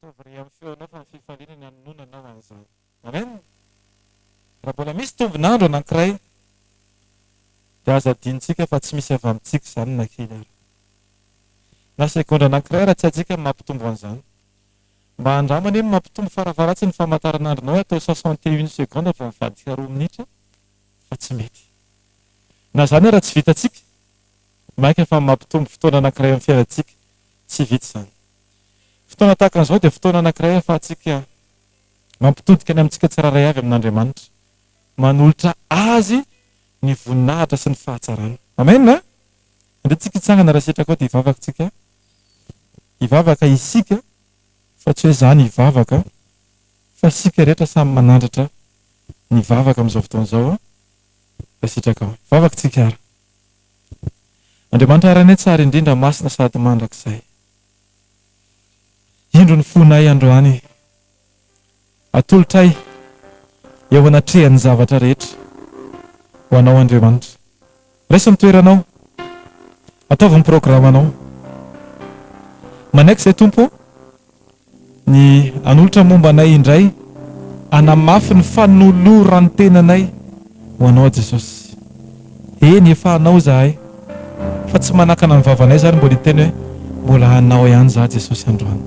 mitovy amin'ny feonao fa ny fifaliana ny anonanao an'izany. Amen. Raha mbola misy tombonandro anankiray dia aza adintsika fa tsy misy avy amintsika izany na kely ary. Na sekondra anankiray raha tsy hatsika mampitombo an'izany. Mba andramany hoe mampitombo farafaratsy ny famantaranandronao atao 61 seconde fa mivadika 2 minitra fa tsy mety. Na zany raha tsy vitatsika maika fa mampitombo fotoana anankiray amin'ny fiainantsika tsy vita izany. Fotoana tahaka an'izao dia fotoana anankiray ahafahantsika mampitodika ny amintsika tsiraray avy amin'Andriamanitra, manolotra azy ny voninahitra sy ny fahatsarana. Amen na? Andehantsika hitsangana raha sitraka ao dia hivavaka tsika. Hivavaka isika fa tsy hoe izany hivavaka fa isika rehetra samy manandratra ny vavaka amin'izao fotoana izao raha sitraka ao. Hivavaka tsika ary. Andriamanitra aranay tsara indrindra masina sady mandrakizay. Indro ny fonay androany. Atolotray eo anatrehan'ny zavatra rehetra ho anao Andriamanitra. Raisa ny toeranao. Ataovy ny programanao. Manaiky izay Tompo ny anolotra momba anay indray anamafy ny fanoloran'ny tenanay ho anao Jesosy. Eny efa anao zahay fa tsy manakana ny vavanay zany mbola hiteny hoe mbola anao ihany za Jesosy androany.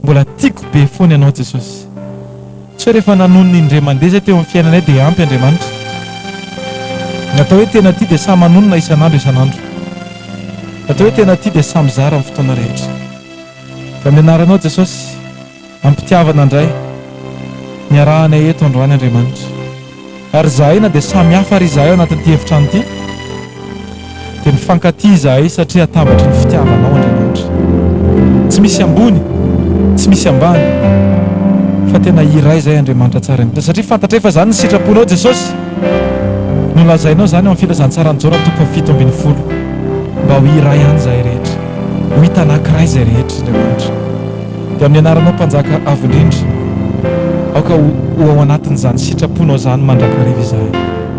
Mbola tiako be foana ianao Jesosy. Tsy hoe rehefa nanony indray mandeha zay teo amin'ny fiainanay dia ampy Andriamanitra. Natao hoe tena ty dia samy manonona isan'andro isan'andro. Natao hoe tena ty dia samy zara amin'ny fotoana rehetra. Ka amin'ny anaranao Jesosy ampitiavana indray ny arahanay eto androany Andriamanitra. Ary zahay na dia samy hafa ary izahay ao anatin'ity efitrano ity dia mifankatia izahay satria atambatra ny fitiavanao Andriamanitra. Tsy misy ambony, tsy misy ambany fa tena iray izay Andriamanitra tsara indrindra satria fantatra efa izany ny sitraponao Jesosy. Nolazainao zany amin'ny filazantsarany Jona 7:10 mba ho iray ihany izahay rehetra, ho hita anankiray izay rehetra Andriamanitra. Dia amin'ny anaranao mpanjaka avo indrindra aoka ho ao anatin'izany sitraponao zany mandrakariva izahay.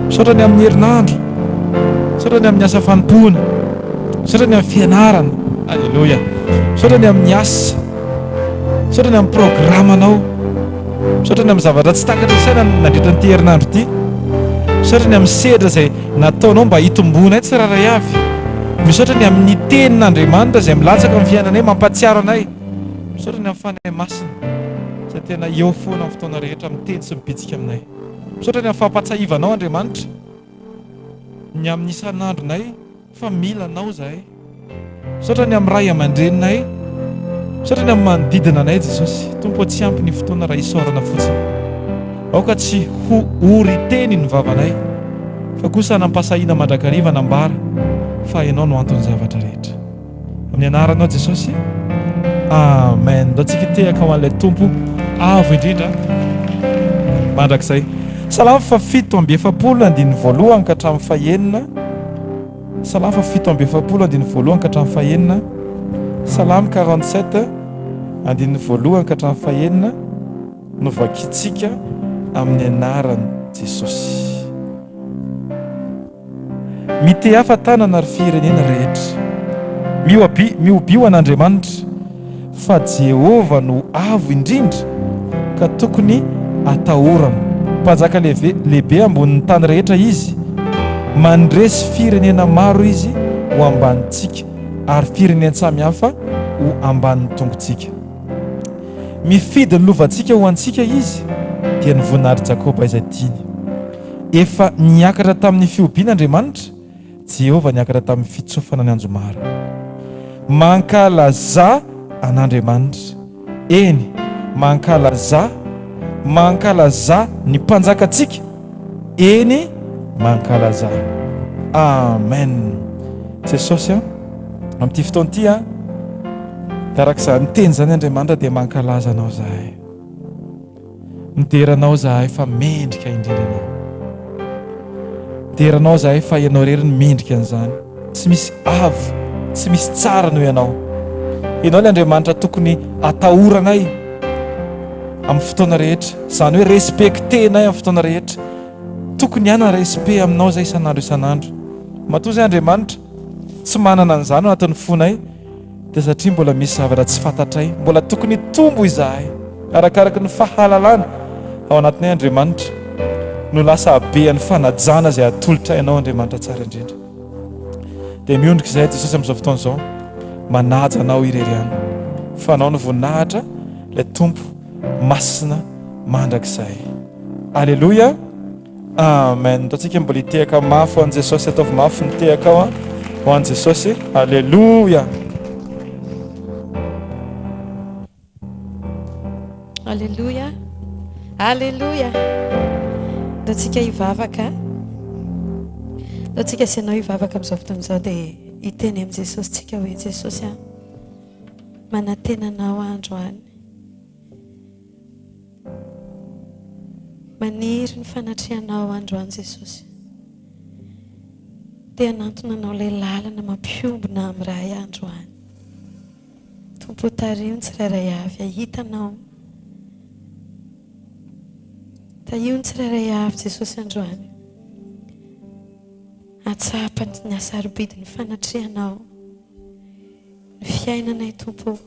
Misaotra ny amin'ny herinandro, misaotra ny amin'ny asa fanompoana, misaotra ny amin'ny fianarana, alleluia, misaotra ny amin'ny asa, misaotra ny amin'ny programanao, misaotra ny amin'ny zavatra tsy takatra saina nandritra n'ity herinandro ity, misaotra ny amin'ny sedra izay nataonao mba hitombona tsiraray avy, misaotra ny amin'ny tenin'Andriamanitra izay milatsaka amin'ny fiainanay mampatsiaro anay, misaotra ny amin'ny fanahy masina izay tena eo foana amin'ny fotoana rehetra miteny sy mibitsika aminay, misaotra ny amin'ny fahampatsahivanao Andriamanitra ny amin'ny isan'andronay fa mila anao zahay, misaotra ny amin'ny ray aman-dreninay, misaotra ny amin'ny manodidina anay Jesosy. Tompo tsy ampy ny fotoana raha isaorana fotsiny, aoka tsy ho ory teny ny vavanay fa kosa nampasahina mandrakariva nambara fa ianao no antony zavatra rehetra. Amin'ny anaranao Jesosy, amen. Da tsika tehaka ho an'ilay Tompo avo indrindra mandrakizay. Salamo 7:7 ka hatramin'ny fahaenina. Salamo 7:7 ka hatramin'ny fahaenina. Salamo 47:1 ka hatramin'ny fahaenina no vakitsika amin'ny anaran'i Jesosy. Mite afa-tanana ary firenena rehetra, miobio an'Andriamanitra fa Jehova no avo indrindra ka tokony atahorana. Mpanjaka lehibe ambonin'ny tany rehetra izy, mandresy firenena maro izy ho ambanintsika ary firenena samihafa ho ambanin'ny tongontsika. Mifidy ny lovantsika ho antsika izy dia ny voninahitry Jakoba izay tiany. Efa niakatra tamin'ny fiobian'Andriamanitra, Jehova niakatra tamin'ny fitsofana ny anjomara. Mankalaza an'Andriamanitra, eny mankalaza ny mpanjakatsika, eny mankalaza. Amen. Jesosy amin'ity fotoana ity karak'izany niteny zany Andriamanitra dia mankalaza anao zahay, mideranao zahay fa mendrika indrindra ianao, mideranao zahay fa ianao rery ny mendrika an'izany. Tsy misy avo, tsy misy tsara noho ianao. Ianao ilay Andriamanitra tokony atahoranay amin'ny fotoana rehetra, izany hoe respektenay amin'ny fotoana rehetra. Tokony hana respect aminao zay isan'andro isan'andro. Matoa zay Andriamanitra tsy manana an'izany ao anatin'ny fonay dia satria mbola misy zavatra tsy fantatray, mbola tokony tombo izahay arakaraka ny fahalalana ao anatinay Andriamanitra no lasa bean'ny fanajana izay atolotra ianao Andriamanitra tsara indrindra. Dia miondrika izay Jesosy amin'izao fotoana izao manaja anao ireryany fa anao no voninahitra ilay tompo masina mandrakizay. Alleluia, amen. Taontsika mbola hitehaka mafy ho an'i Jesosy, ataovy mafy nitehaka ao ho an'i Jesosy. Alleluia, alleluia, alleluia. Daontsika hivavaka, daontsika asianao hivavaka amin'izao fotoana izao dia hiteny amin'i Jesosy tsika hoe Jesosy manantenanao androany, maniry ny fanatrehanao androany Jesosy, dia hanantonanao ilay lalana mampiombona amin'ny ray androany. Tompo tario ny tsirairay avy, ahitanao taio ny tsirairay avy Jesosy androany, atsapany ny asarobidi ny fanatrehanao ny fiainanay Tompo,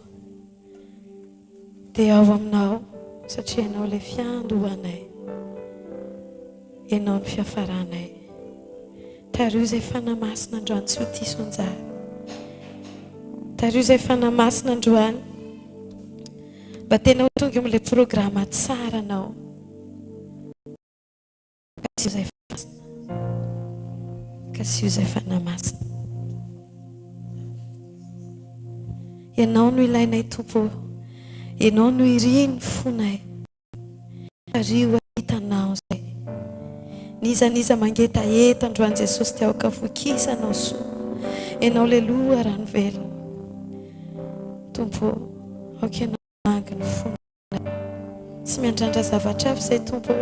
dia ao aminao satria ianao ilay fiandohanay, ianao ny fiafaranay. Tario izay fanamasina androany tsy ho diso anjara, tario izay fanamasina androany mba tena ho tonga amin'ilay programa tsara anao. Kasi izay fanamasina, ianao no ilainay Tompo, ianao no iriny fonay, tario hitanao zay nizaniza mangetaeta androany Jesosy tia kafokisanao soa, ianao le loha rano velona Tompo, aoka ianao mangy ny fonay, tsy miandrandra zavatra avy zay Tompo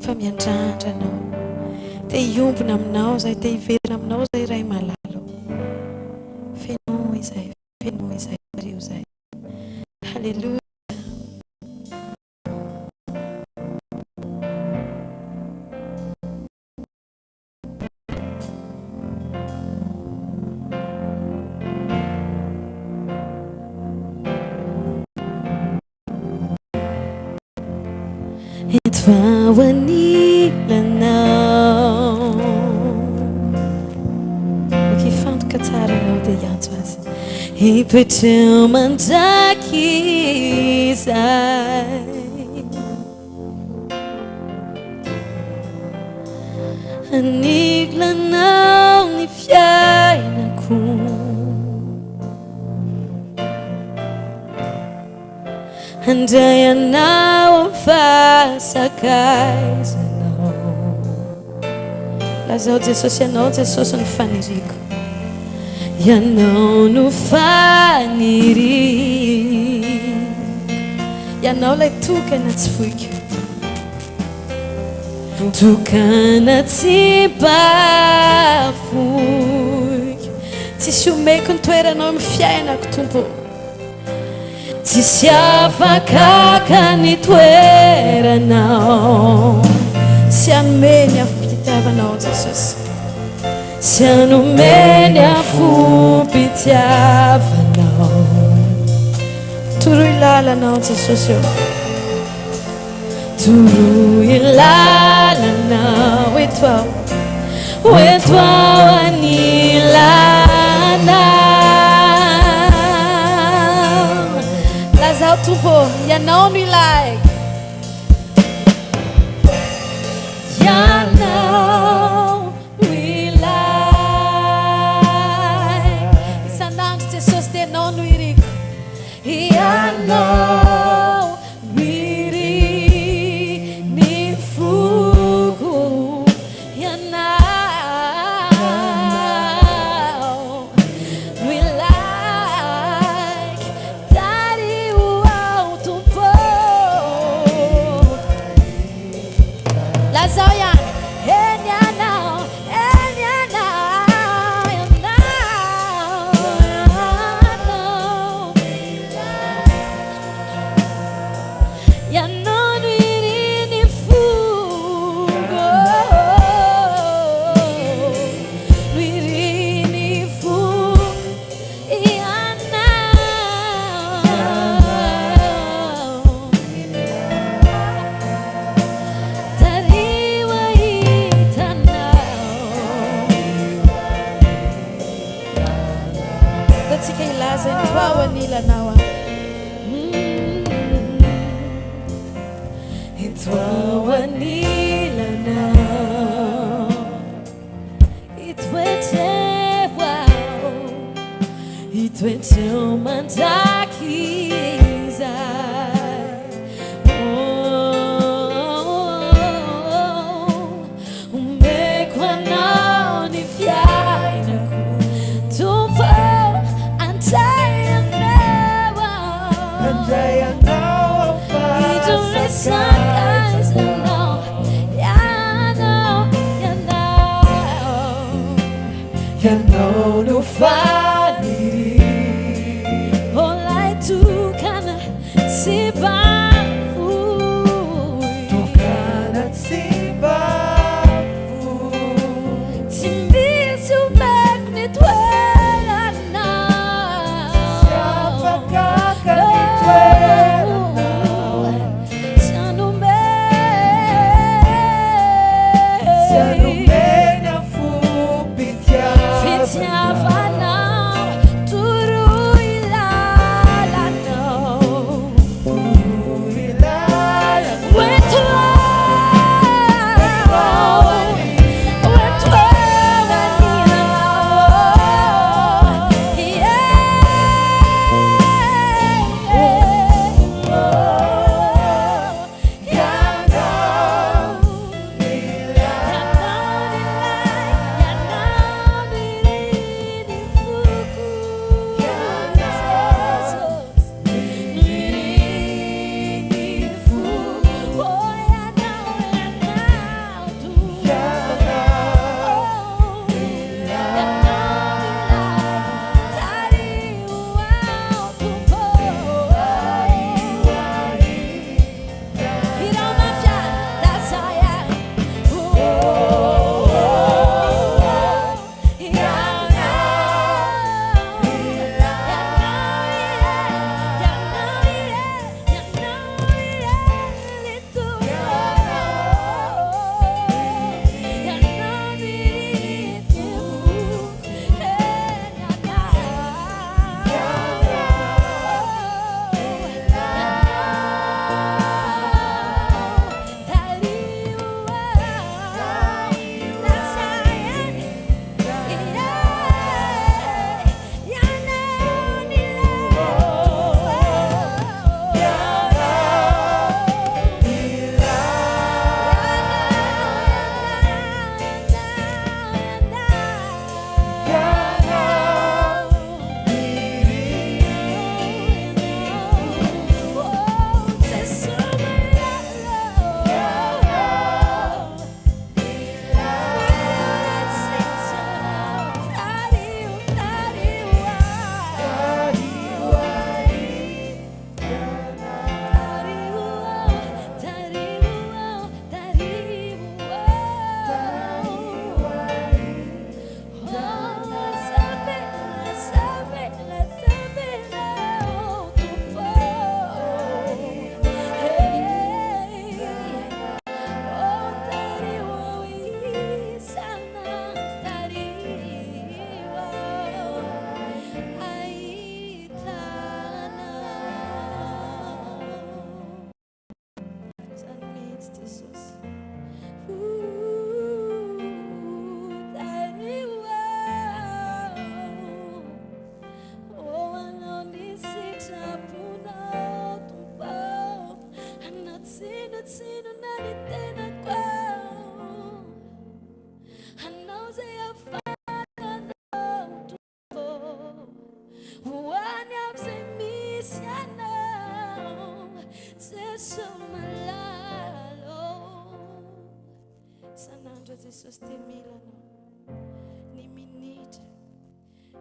fa miandrandra anao, te hiombona aminao zay, te hiverina aminao zay ray malalo, feno izay tario zay. Halleluja. Vawanilanao ukifantuka tsara anao dia hiantso azy, hipetreo mandraky izay aniglanao ny fiainako, handray anao amin'ny fahasakaizanao. Lazao Jesosy ianao, Jesosy no faniriko, ianao no faniriko, ianao lay tokana tsy voiko, tokana tsy bafoiko, tsisy omeko ny toeranao amin'ny fiainako Tompo, tsisy afaka ny toeranao, sy anomeny afo-pitiavanao Jesosy, sy anomeny afo-pitiavanao, toroy lalanao Jesosy eo, toroy lalanao eto ao anilanao. Lazao Tompo, ianao no ilay, ianao no ilay, isan'andro Jesosy dia ianao no iriko, ianao no iri ny foko, ianao no ilay, tario ao Tompo. Lazao iany, eny ianao, eny ianao, ianao, Jesus te mila ni minitra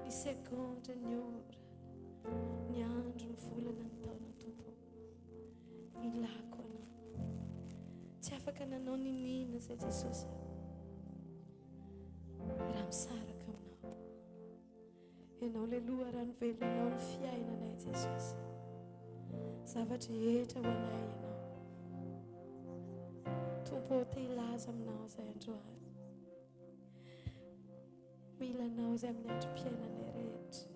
ni sekondra ny ora ny andro ny volana ny taona tompo milako anao tsy afaka nanao ninina zay Jesosy raha misaraka aminao ianao le loha raha ny velona anao ny fiainanay Jesosy zavatra rehetra ho anay ianao tompo te hilaza aminao zay androany milanao zay amin'ny androm-piainanay rehetra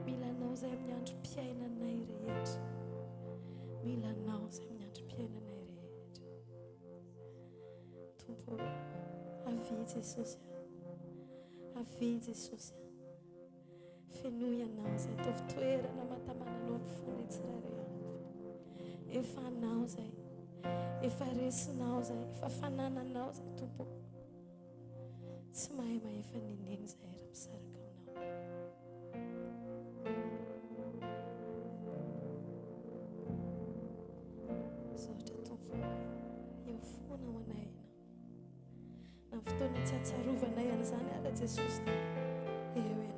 milanao zay amin'ny androm-piainanay rehetra milanao zay amin'ny androm-piainanay rehetra tompo avy Jesosy avy Jesosy feno ianao zay tovy toerana matamananao ny fony tsirairay efa anao zay efa resinao zay efa fanananao zay tompo tsy mahay maefa nineny zay raha misaraka aminao foana ho anay na fotoana tsy hatsarovanay an'izany ala Jesosy eo ianao.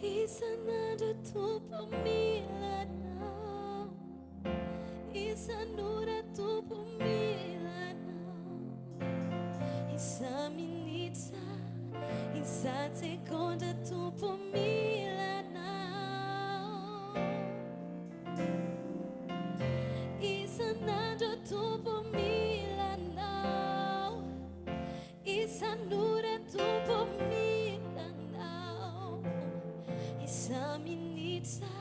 Isan'andro Tompo milanao, isan'ora Tompo milanao, isa-minitra, isa-segondra Tompo milanao, isan'andro Tompo milanao, isan'ora Tompo milanao, isa-minitra,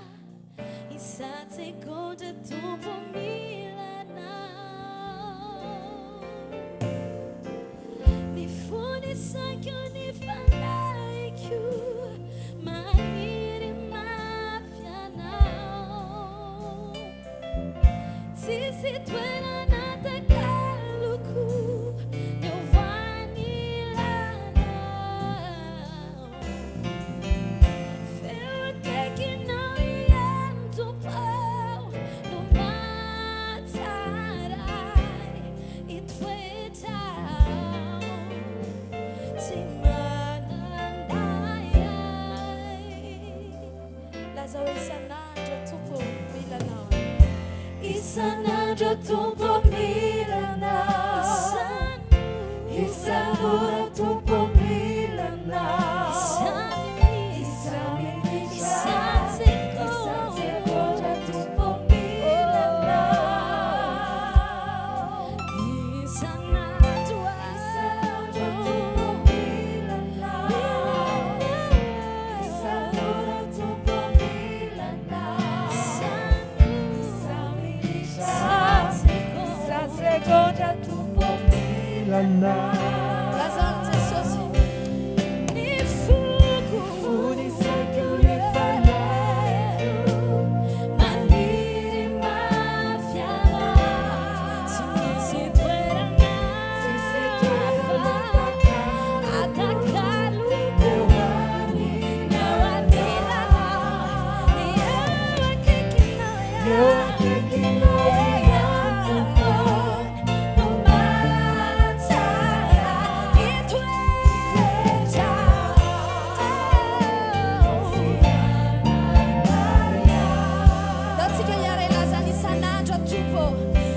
isa-segondra Tompo milanao. Ny fony saiko ny fanaiko, maniry mafy anao, tsisy toerana takaloko niovany lanao. Feo akaikinao ihany Tompao no matsaray itoetrao, tsy manandayay. Laza hoe isan'andro Tompo milanao, isan'andro Tompo milanao, isan'ora Tompo milanao, isa-segondra Tompo milanao, isan'andro Tompo milanao, isan'ora Tompo milanao, isa-segondra Tompo milanao. Lazaro Jesosy ni fogo, fony saiko ny fanaiko, maniry mafy anao, tsy misy toerana atakalo eo anilanao, eo akaikinao ihany no matsara itoetrao. Datsika iara ilazana isan'andro Tompo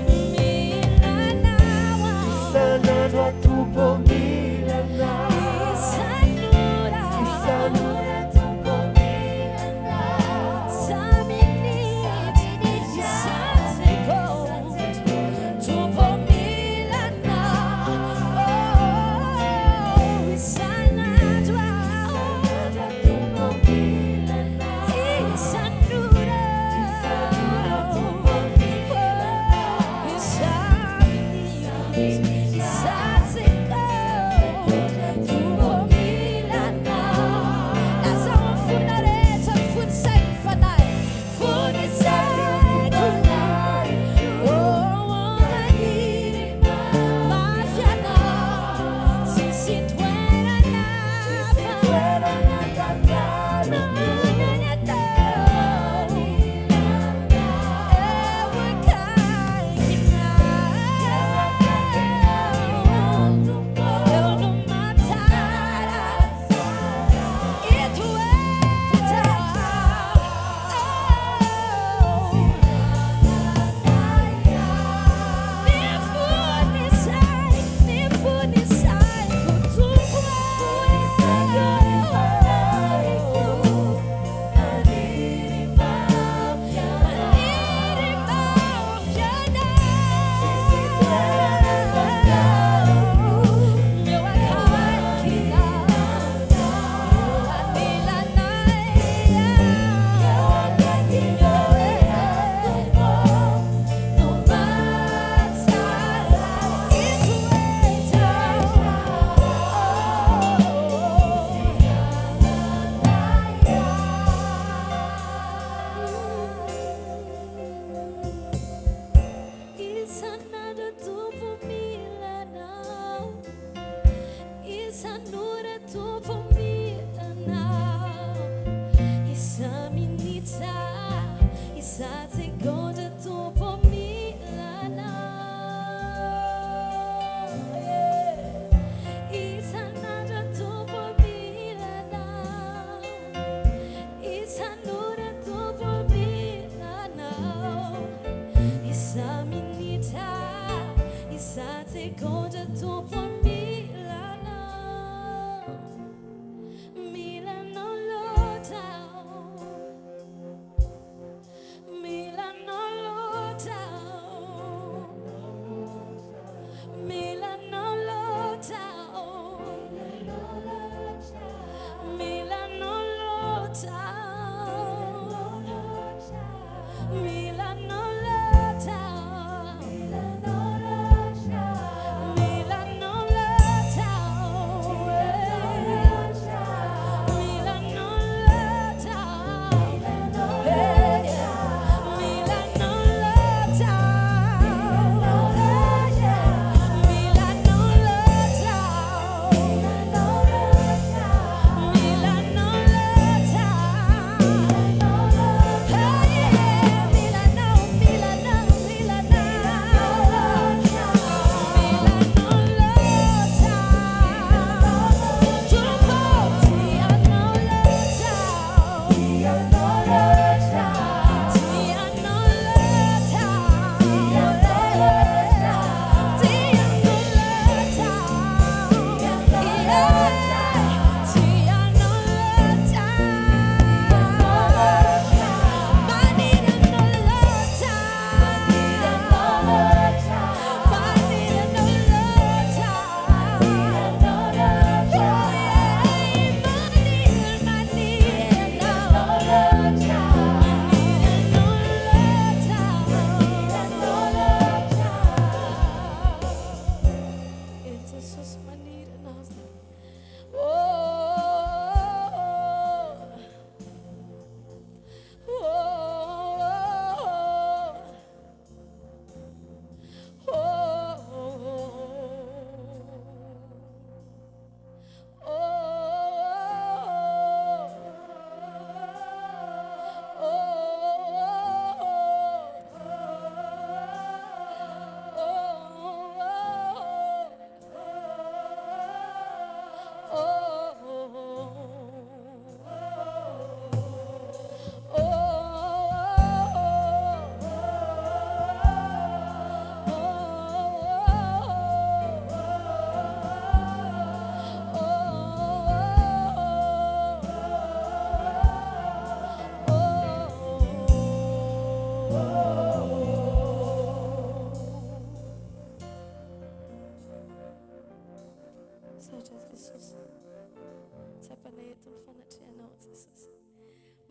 milanao, isan'andro Tompo milanao, isan'ora Tompo milanao, isa-minitra,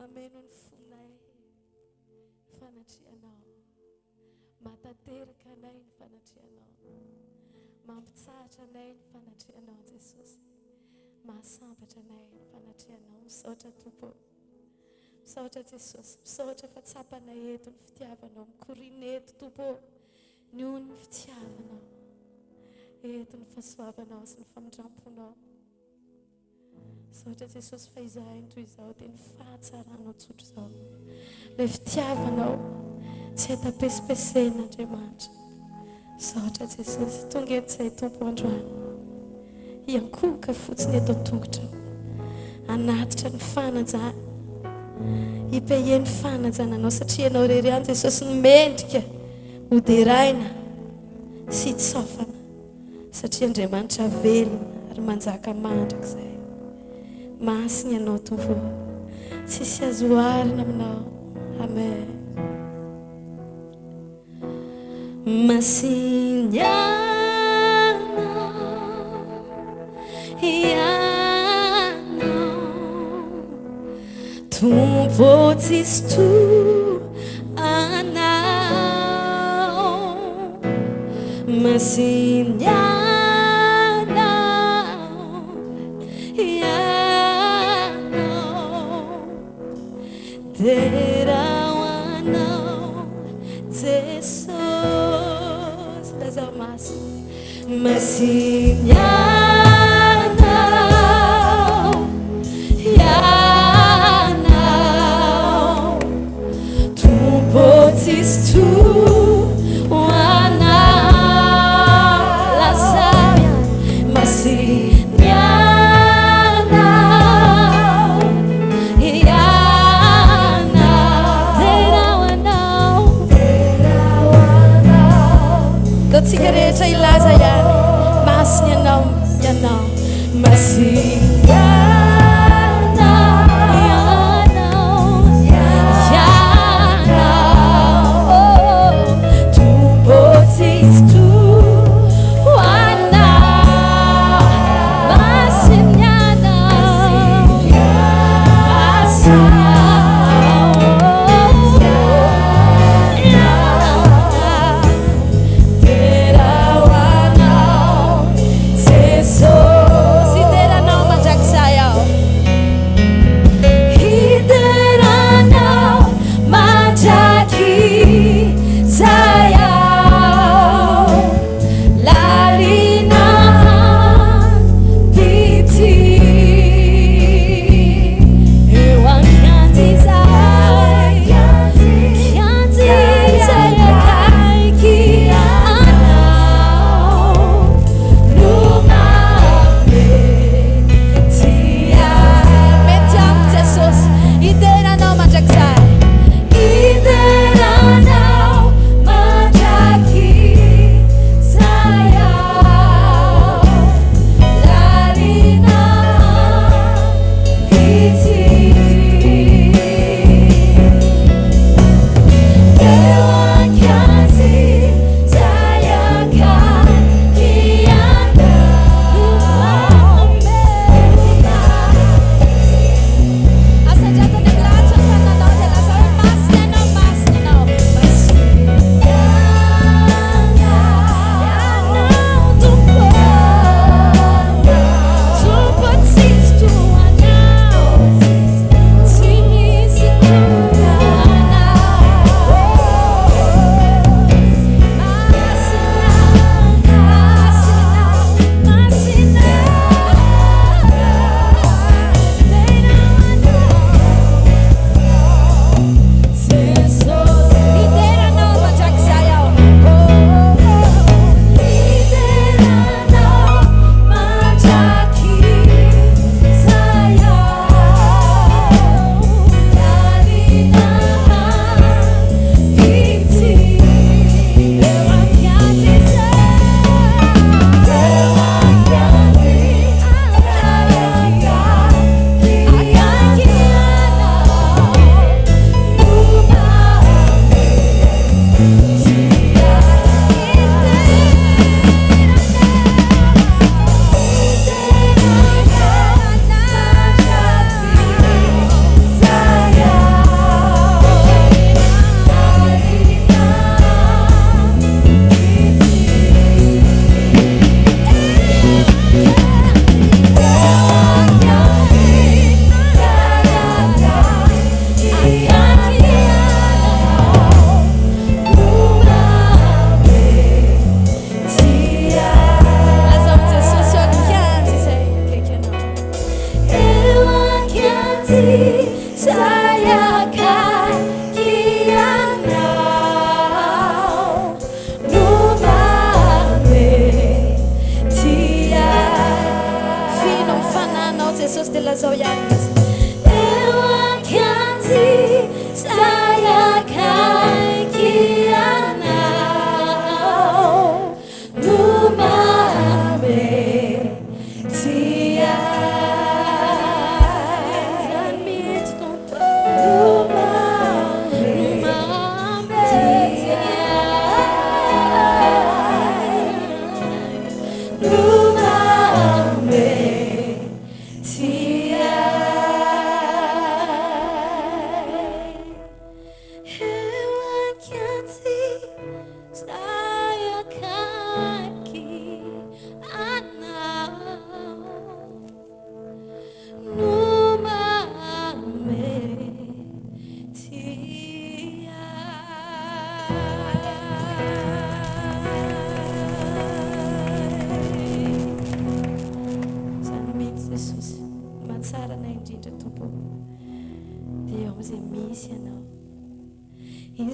mameno ny fonay fanatrianao, matateraka anay ny fanatrianao, mampitsahatra anay ny fanatrianao Jesosy, mahasambatra anay ny fanatrianao. Misaotra Tompo, misaotra Jesosy, misaotra fa tsapanay eto ny fitiavanao, mikorina eto Tompo ny ony ny fitiavanao, eto ny fahasoavanao sy ny famindramponao. Misaotra Jesosy fa izahay toy izao dia ny fahatsaranao tsotro izao, ilay fitiavanao tsy atapesipesena Andriamanitra. Misaotra Jesosy, tonga eto izay Tompo androany, hiankohoka fotsiny eto an-tongotra, hanatitra ny fanajana, hipeheny fanajananao satria ianao rery ihany Jesosy ny mendrika hoderaina sy tsofana, satria Andriamanitra velona ary manjaka mandraka izay. Masina ianao Tompo, tsisy azo oharina aminao. Amen. Masina ianao Tompo tsisy toanao, masina Terawanao Jesus Lazamas Masinyanao Yanao Tubotis tu Wanao Lasaya Masinyanao Sigareja ilaza yani ianao masinga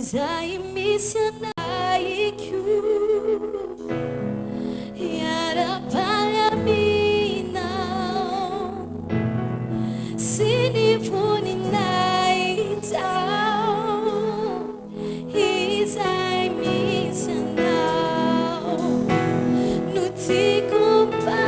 Izay misy anaiku Yarapalaminaw Sinipuninay tao Izay misy anaw Nutiku pa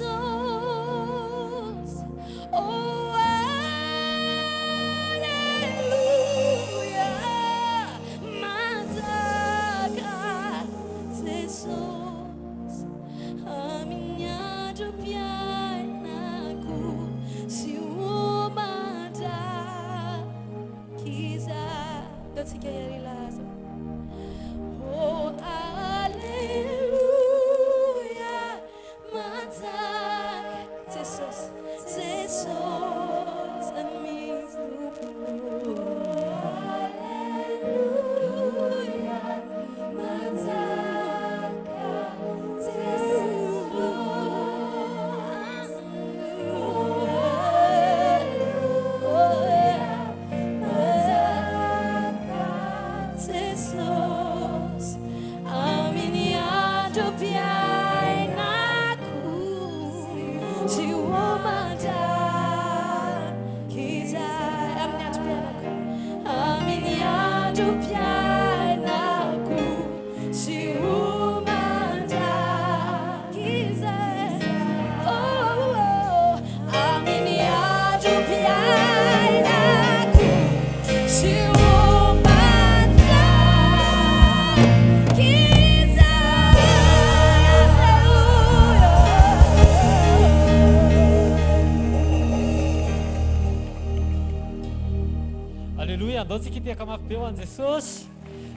Jesus. Oh, hallelujah. Mataka Jesus. A minha dropianaku se umada kiza. That's it. Oh, hallelujah. Mataka Jesus. Jesus. Hallelujah. Mataka Jesus. Aminia dopiainaku si umada kiza. Aminia dopiainaku si umada kiza. Oh, aminia dopiainaku si umada kiza. Aleluia, andao tsika tiaka mafy be ho an' Jesosy.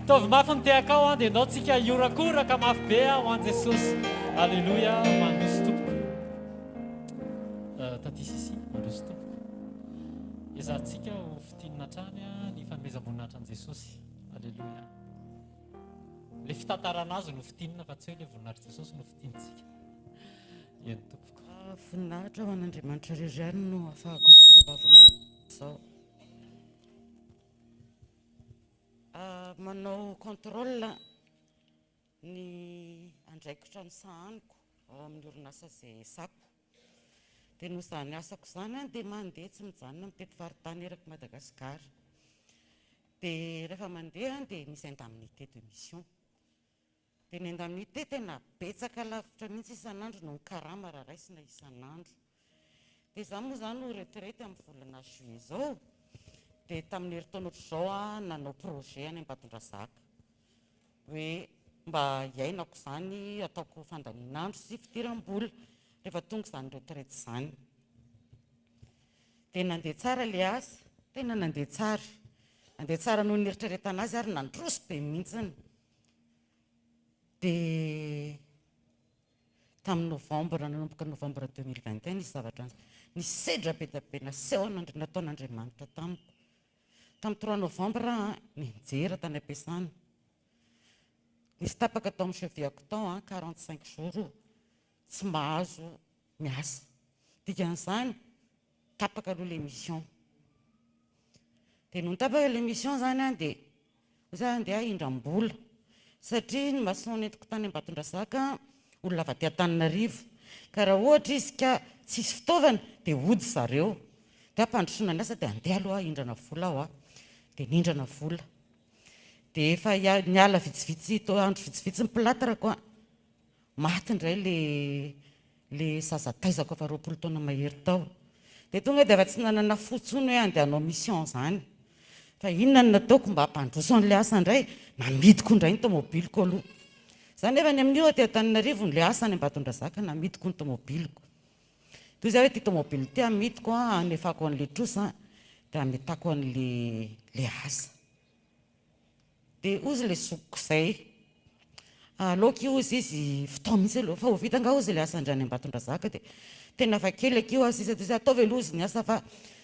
Taovy mafy ny tiaka ao dia andao tsika iorakoraka mafy be ho an' Jesosy. Aleluia, mandroso tompoko. Taty sisi, mandroso tompoko. Ezahantsika ho fitinina hatrany ny fanomezam-boninahitra an' Jesosy. Aleluia. Le fitantarana azy no fitinina fa tsy hoe le voninahitra Jesosy no fitinitsika. Eny tompoko. Voninahitra ho an'Andriamanitra rirany no ahafahako miforovavona izao. Manao contrôle ny andraikitra ny sahaniko ao amin'ny orinasa izay sako. Dia no izany asako izany dia mandeha tsy mijanona mitety faritany eraky Madagasikara. Dia rehefa mandeha dia misy indemnité de mission. Dia ny indemnité tena betsaka lavitra mihitsy isan'andro no ny karama raraisina isan'andro. Dia izaho moa izany no retraite amin'ny volana juillet izao. Dia tamin'ny herintaona ohatr'izao nanao projet any Ambatondrazaka hoe mba hiainako izany ataoko fandaminandro sy fidiram-bola rehefa tonga izany retraite izany. Dia nandeha tsara ilay asa, tena nandeha tsara. Nandeha tsara noho ny eritreretana azy ary nandroso be mihitsiny. Dia tamin'ny novembre, nanomboka novembre 2021 nisy zavatra nisy sedra be dia be naseho nataon'Andriamanitra tamiko. Tamin'ny 3 novembre nijery tany am-piasana. Nisy tapaka tao amin'ny hvkl 45 jours tsy mahazo miasa. Dikan'izany tapaka aloha le mission. Dia noho tapaka le mission izany dia za andeha hindram-bola satria ny mason entiko tany Ambatondrazaka olona avy aty Antananarivo. Ka raha ohatra izy ka tsisy fitaovana dia hody zareo. Dia ampandrosoana ny asa dia andeha aloha hindrana vola aho. Dia nindrana vola. Dia efa niala vitsivitsy andro vitsivitsy ny pilatrako. Maty indray le zazataizako efa 20 taona mahery tao. Dia tonga dia efa tsy nanana fotsony hoe andeha hanao mission izany. Fa inona no nataoko mba hampandroso an'ilay asa indray, namidiko indray ny tomobiliko aloha. Izany efa ny amin'io aty Antananarivo ny asa any Ambatondrazaka namidiko ny tomobiliko. Toy izay hoe ty tomobily ty amidiko anefako an'ilay trosa dia ametako an'ilay asa. Dia ozy ilay sokiko izay. Aloka io ozy izy fotoa mihitsy aloha fa ho vita nga ozy ilay asa andrany Ambatondrazaka dia tena fa kelaka io asa izy ataovy aloha ozy ny asa fa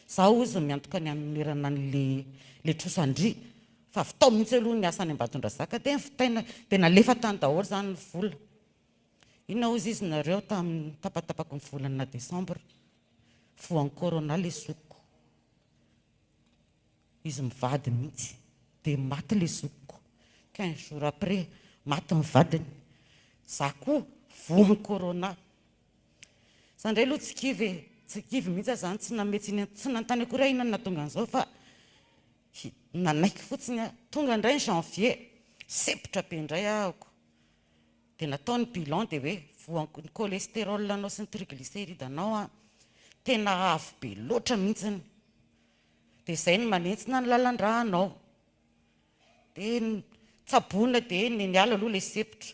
zaho ozy miantoka ny amin'ny erana an'ilay trosandry. Fa fotoa mihitsy aloha ny asa any Ambatondrazaka dia dia nalefa tany daholo izany ny vola. Inona ozy izy nareo tamin'ny tapatapako ny volana Desembre voan'ny corona ilay sokiko. Izy mivady mihitsy dia maty ilay sokiko. 15 jours après maty ny vadiny. Za koa voan'ny corona. Izandray aloha tsy kivy mihitsy izany tsy nantany akory inona nahatonga an'izao fa nanaiky fotsiny tonga indray ny janvier sepitra be indray ahako. Dia natao ny bilan dia hoe voan'ny cholestérol anao sy ny triglycéride anao tena avo be loatra mihitsiny. Dia izay ny manentsina ny lalan-drà anao. Dia tsaboina dia niala aloha ilay sepotra.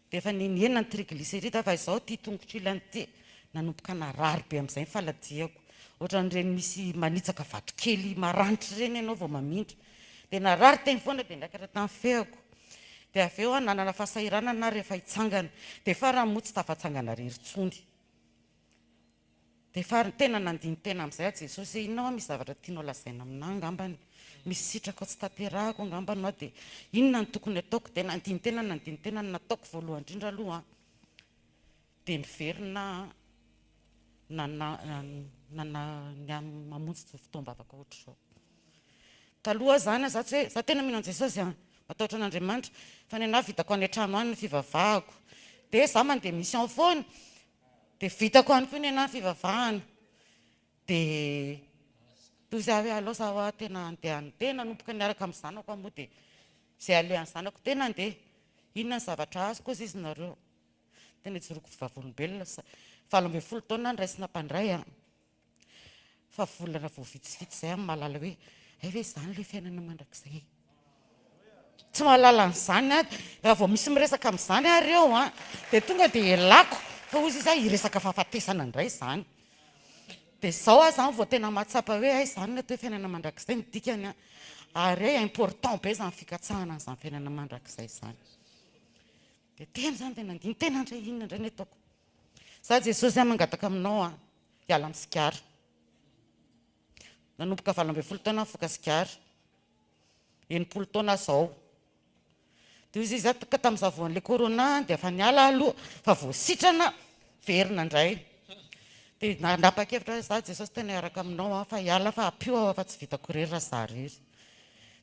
Dia efa nienina ny triglycéride fa izao ty tongotra ilany ty nanomboka narary be amin'izay ny faladiako. Ohatran'ireny misy manitsaka vatokely maranitra ireny ianao vao mamindra. Dia narary teny foana dia niakatra tamin'ny feako. Dia avy eo nanana fahasahiranana rehefa hitsangana. Dia farany moa tsy tafatsangana rery intsony. Dia farany tena nandiny tena amin'izay Jesosy inona misy zavatra tianao lazaina aminahy angambany. Misy sitraka tsy tanterahako angambany dia inona ny tokony ataoko. Dia nandiny tena ny nataoko voalohany indrindra aloha dia miverina mamonjy fotoam-bavaka ohatr'izao. Taloha zany za tsy hoe za tena mino an Jesosy matahotra an'Andriamanitra fa ny anahy vitako any an-trano any ny fivavahako. Dia za mandeha mission foana dia vitako any koa ny anahy fivavahana. Dia toy izay hoe alao za tena andeha any tena nanomboka niaraka amin'ny zanako moa dia izay alehan'ny zanako tena andeha. Inona ny zavatra azoko izy nareo. Tena ijoroko vavolombelona 17 taona niraisina mpandray fa volana vao vitsivitsy izay amin'ny malala hoe ve izany ilay fiainana mandrakizay. Tsy mahalala an'izany raha vao misy miresaka amin'izany areo dia tonga dia elako fa ozy izy hiresaka fahafatesana indray izany. Dia izao zany vao tena mahatsapa hoe izany ny atao fiainana mandrakizay ny dikany ary important be izany fikatsahana an'izany fiainana mandrakizay izany. Dia tena izany tena andiny tena indray inona indray ny ataoko. Za Jesosy mangataka aminao hiala amin'ny sigara. Nanomboka 17 taona nifoka sigara. 80 taona izao. Dia izy ka tamin'izaho voan'ilay corona dia efa niala aloha fa voasitrana verina indray. Dia nanapa-kevitra za Jesosy tena hiaraka aminao fa hiala fa hampio fa tsy vitako rery raha za rery.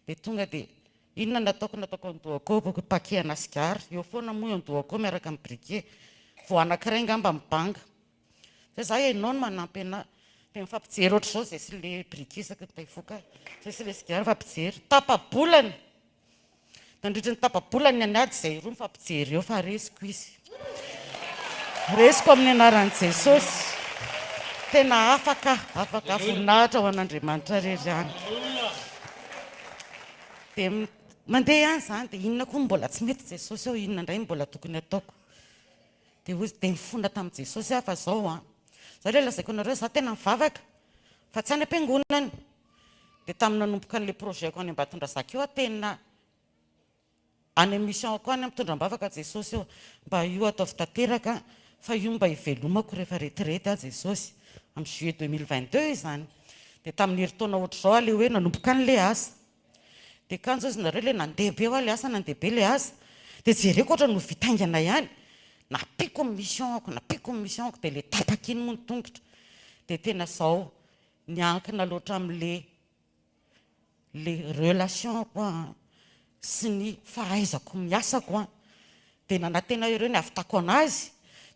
Dia tonga dia inona nataoko andohako pakehana sigara. Eo foana moa andohako miaraka amin'ny briquet. Vao anankiray ngamba mibanga. Dia za ianao no manampy anahy. Dia mifampijery ohatr'izao izay sy ilay briquet saky taifoka. Izay sy ilay sigara mifampijery. Tapa-bolana. Nandritra ny tapa-bolana ny anaty izay roa mifampijery eo fa resiko izy. Resiko amin'ny anaran'i Jesosy. Tena afaka voninahitra ho an'Andriamanitra rery any. Dia mandeha ihany izany dia inona koa mbola tsy mety Jesosy eo inona indray mbola tokony ataoko. Dia ozy dia mifona tamin'i Jesosy fa izao za ilay lazaiko anareo za tena mivavaka fa tsy any am-piangonana. Dia tamin'ny nanomboka an'ilay projetko any Ambatondrazaka eo tena any mission koa any mitondram-bavaka Jesosy eo mba io ataovy tanteraka fa io mba hivelomako rehefa retirety Jesosy amin'ny juillet 2022 izany. Dia tamin'ny herintaona ohatr'izao ilay hoe nanomboka an'ilay asa. Dia kanjo izy nareo ilay nandeha be ilay asa nandeha be ilay asa. Dia jereko ohatra no vitaingana ihany. Napiko missionako dia ilay tapaka iny moa ny tongotra. Dia tena izao niankina loatra amin'ilay relationko sy ny fahaizako miasako dia nanantena ireo ny ahavitako anazy.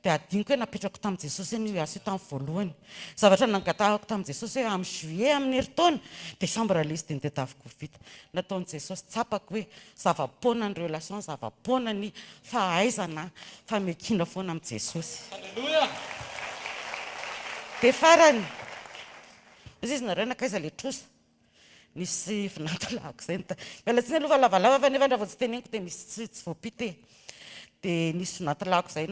Dia adiniko hoe napetrako tamin'i Jesosy ny asa tamin'ny voalohany. Zavatra nangatahako tamin'i Jesosy hoe amin'ny juillet amin'ny herintaona desambra ilay izy dia nitadiaviko vita. Nataon'i Jesosy tsapako hoe zava-poana ny relation, zava-poana ny fahaizana famekiana foana amin'i Jesosy. Halleluja. Dia farany izy nareo nakaiza ilay trosa nisy vinantolako izay mialatsiny aloha fa lavalava fa nefa raha vao tsy teneniko dia misy tsy voapity. Dia nisy vinantolako izay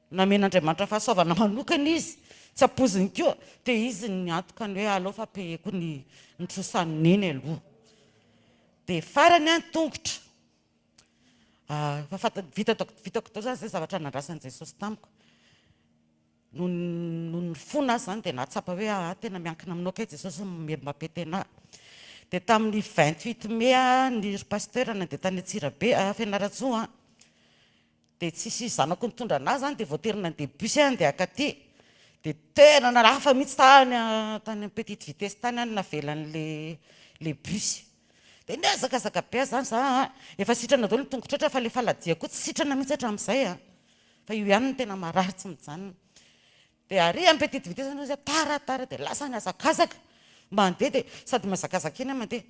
namen'Andriamanitra fahasoavana manokana izy tsy ampoziny koa. Dia izy niantoka ny hoe alao fa ampeheko ny trosany neny aloha. Dia farany any tongotra vitako tao zany izay zavatra nandrasan'i Jesosy tamiko. No ny fona zany dia nahatsapa hoe tena miankina aminao kay Jesosy mampety anahy. Dia tamin'ny 28 mai ny pasteur nandeha tany Antsirabe Fianaratsoa. Dia tsisy zanako nitondra anazy zany dia voatery nandeha bus handeha akaty. Dia tena nalafa mihitsy tany petite vitesse tany navelan'ilay bus. Dia niazakazaka be zany za efa sitrana daholo ny tongotra fa ilay faladia koa tsy sitrana mihitsy hatramin'izay fa io ihany no tena marary tsy mijanona. Dia ary amin'ny petite vitesse izy tara dia lasa niazakazaka mandeha dia sady miazakazaka eny mandeha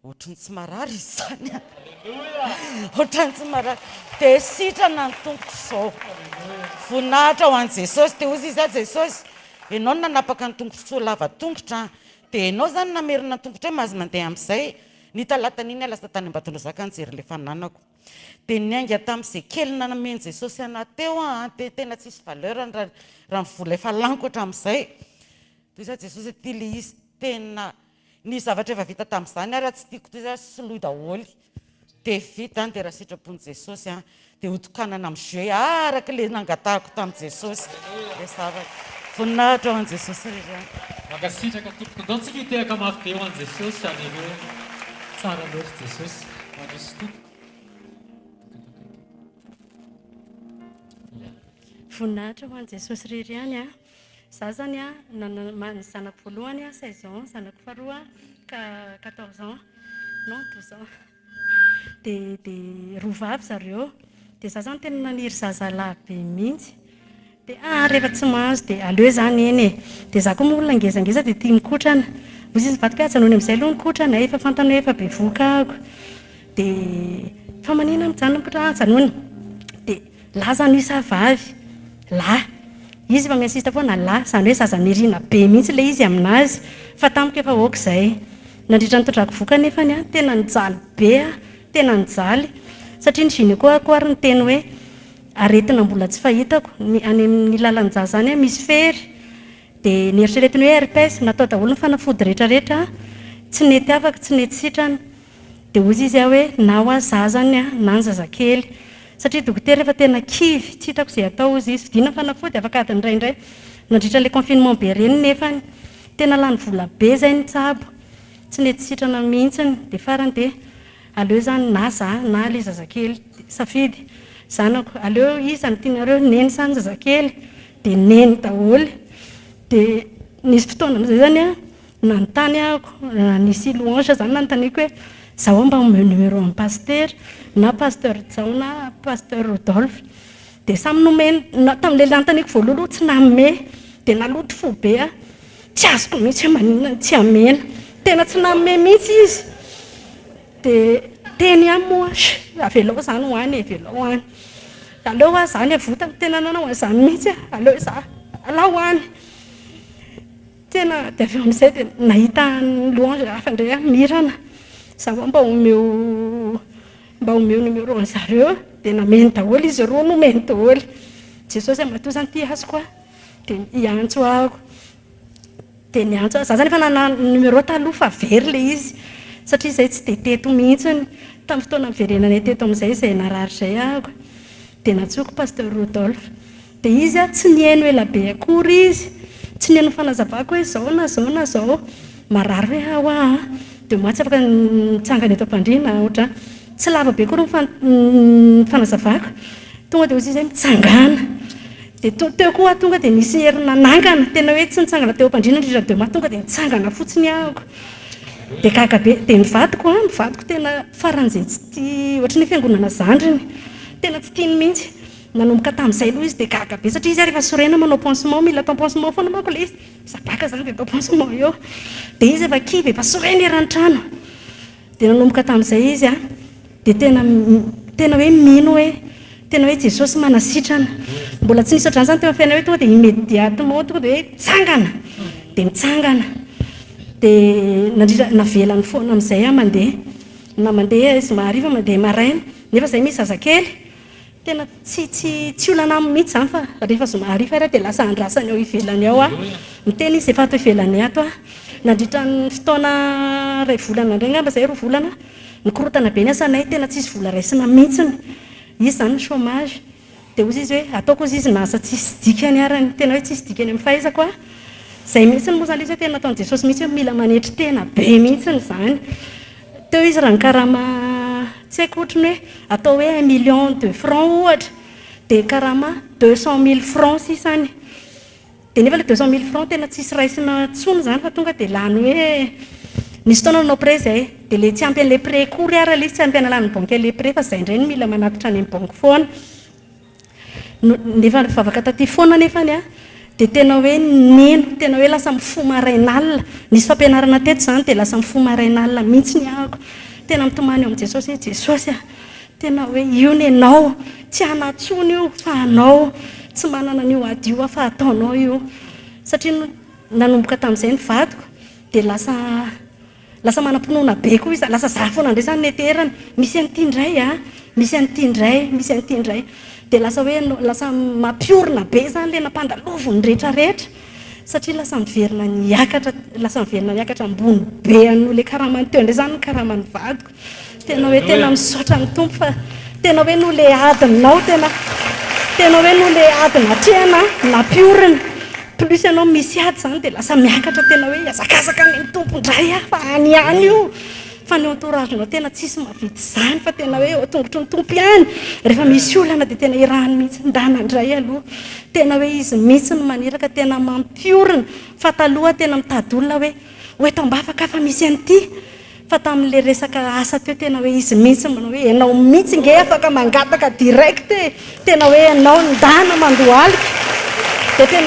ohatrany tsy marary izy zany ohatrany tsy marary dia sitrana ny tongotro izao voninahitra ho an'i jesosy dia ozy izy a jesosy ianao nanapaka ny tongotro tsy ho lava tongotra dia ianao zany namerina ny tongotra hoe mahazo mandeha amin'izay ny talatan'iny lasa tany Ambatondrazaka nijery ilay fananako dia niainga tamin'izay kely nanameny jesosy ana teo dia tena tsisy valeur raha ny vola efa laniko hatramin'izay toy izay jesosy ty le izy tena ny zavatra efa vita tamin'izany ary tsy tiako toy izay soloy daholy dia vita dia raha sitrapon'i jesosy dia hotokanana amin'ny jeu araka le nangatahako tamin'i jesosy dia zavatra voninahitra ho an'i jesosy Magasitraka tompoko ndao tsika hitehaka mafy be ho an'i jesosy aleluia tsara loatra jesosy mandrisy tompoko voninahitra ho an'i jesosy rery ihany za zany ny zanako voalohany 16 ans zanako faharoa 14 ans non 12 ans dia roa vavy zareo dia za zany tena naniry zazalahy be mihitsy dia rehefa tsy mahazo dia aleo zany eny dia za koa moa olona ngezangeza dia tia mikotrana ozy izy vadika janony amin'izay aloha mikotrana efa fantany hoe efa be vokako dia fa manina mijanona mikotrana janony dia lahy zany isa vavy lahy izy efa miansista foana lahy zany hoe zaza nirina be mihitsy le izy aminazy fa tamiko efa oka izay nandritra nytondrako voka nefany tena nijaly be tena nijaly satria ny gynéco ko ary ny teny hoe aretina mbola tsy fahitako any amin'ny lalanjaza zany misy fery dia nieritreretiny hoe herpes natao daholo ny fanafody rehetrarehetra tsy nety afaka tsy nety sitrana dia ozy izy hoe na ho azy zazany na ny zazakely satria dokotera efa tena kivy tsy hitako izay atao izy izy vidina fanafody afaka adiny indraindray nandritra le confinement be reny nefany tena lany vola be zay ny tsabo tsy nety sitrana mihitsiny dia farany dia aleo zany na za na le zazakely safidy zanako aleo izy anytianareo neny zany zazakely dia neny daholo dia nisy fotoana am'izay zany nanontany ako nisy louange zany nanontaniako hoe zaho mba omeo numéro amin'ny pasteur na pasteur Jao na pasteur Rodolphe dia samy nomeny tamin'ilay lantaniako voalohaloha tsy namome dia naloto fo be tsy azoko mihitsy hoe maninona tsy amena tena tsy namome mihitsy izy dia teny moa avelao zany hoany avelao hoany aleo zany avotana tena nanao an'izany mihitsy aleo za ala hoany tena dia avy eo amin'izay dia nahita ny louange hafa indray mirana zaho mba omeo numéro an'zareo dia nameny daholo izy roa nomeny daholo jesosy matoa zany ty azoko dia iantso ahako dia niantso za zany efa nana numéro taloha fa very le izy satria izay tsy dia teto mihitsiny tamin'ny fotoana miverenana teto amin'izay izay narary izay ahako dia natsoko pasteur Rodolphe dia izy tsy nihaino ela be akory izy tsy nihaino fanazavako hoe zao na zao na zao marary hoe ao dia moa tsy afaka mitsangana eto am-pandriana ohatra tsy lava be kory ny fanazavako tonga dia ozy izy mitsangana dia teo koa tonga dia misy herina nangana tena hoe tsy nitsangana teo am-pandriana indrindra dia tonga dia mitsangana fotsiny ahako dia gaga be dia mivadiko tena faran'izay tsy tia ohatra ny fiangonana zandriny tena tsy tiany mihitsy nanomboka tamin'izay aloha izy dia gaga be satria izy rehefa sorena manao pansement mila atao pansement foana manko le izy sabaka zany dia atao pansement eo dia izy efa kivy efa sorena eran-trano dia nanomboka tamin'izay izy dia tena hoe mino hoe tena hoe jesosy manasitrana mbola tsy nisy ohatrany zany teo fiaina hoe tonga dia immédiatement tonga dia hoe mitsangana dia mitsangana dia nandritra navelany foana amin'izay mandeha mandeha izy mahariva mandeha maraina nefa izay misy zazakely tena tsy olana aminy mihitsy zany fa rehefa zoma hariva ary dia lasa andrasany ao ivelany ao miteny izy efa ato ivelany ato nandritra ny fotoana ray volana indray ngamba izay roa volana nikorotana be ny asanay tena tsisy vola raisina mihitsiny izy zany ny chômage dia ozy izy hoe ataoko izy izy nasa tsisy dikany arany tena hoe tsisy dikany amin'ny fahaizako izay mihitsiny moa zany izy hoe tena nataon'i jesosy mihitsy hoe mila manetry tena be mihitsiny zany teo izy raha nikarama tsy haiko ohatrany hoe atao hoe 1 million de francs ohatra dia karama 200 000 francs sisany dia nefa le 200 000 francs tena tsisy raisina tsony zany fa tonga dia lany hoe nisy taona nanao pré zay dia le tsy ampy an'le pré kory ary le izy tsy ampy analany banque le pré fa zay indray no mila manatitra any amin'ny banque foana nefa vavaka taty foana nefany dia tena hoe neno, tena hoe lasa mifo marain'alina. Nisy fampianarana teto izany dia lasa mifo marain'alina mihitsy ny ahako. Tena mitomany eo amin'i Jesosy hoe Jesosy tena hoe io ny ianao tsy anatsony io fa anao tsy manana an'io ady io fa ataonao io. Satria nanomboka tamin'izay ny vadiko dia lasa manam-pinoana be koa izy, lasa zaho foana indray izany ny eterana, misy an'ity indray misy an'ity indray, misy an'ity indray. Dia lasa hoe lasa mampiorina be izany ilay nampandalovony rehetrarehetra, satria lasa miverina niakatra ambony be an'ilay karamany teo indray izany ny karaman'ny vadiko. Tena hoe tena misaotra ny tompo fa tena hoe no ilay adinao tena hoe no ilay adina hatrehana nampiorina. Plus ianao misy ady izany dia lasa miakatra tena hoe azakazaka ny tompo indray fa any io. Fa ny entouragenao tena tsisy mahavita izany fa tena hoe eo tongotry ny tompo ihany. Rehefa misy olana dia tena irahany mihitsy ndana indray aloha. Tena hoe izy mihitsy no maneraka tena mampiorina. Fa taloha tena mitady olona hoe tao mba afaka fa misy an'ity. Fa tamin'ilay resaka asa teo tena hoe izy mihitsy manao hoe ianao mihitsy nge afaka mangataka direct tena hoe ianao ndana mandohalika. Dia tena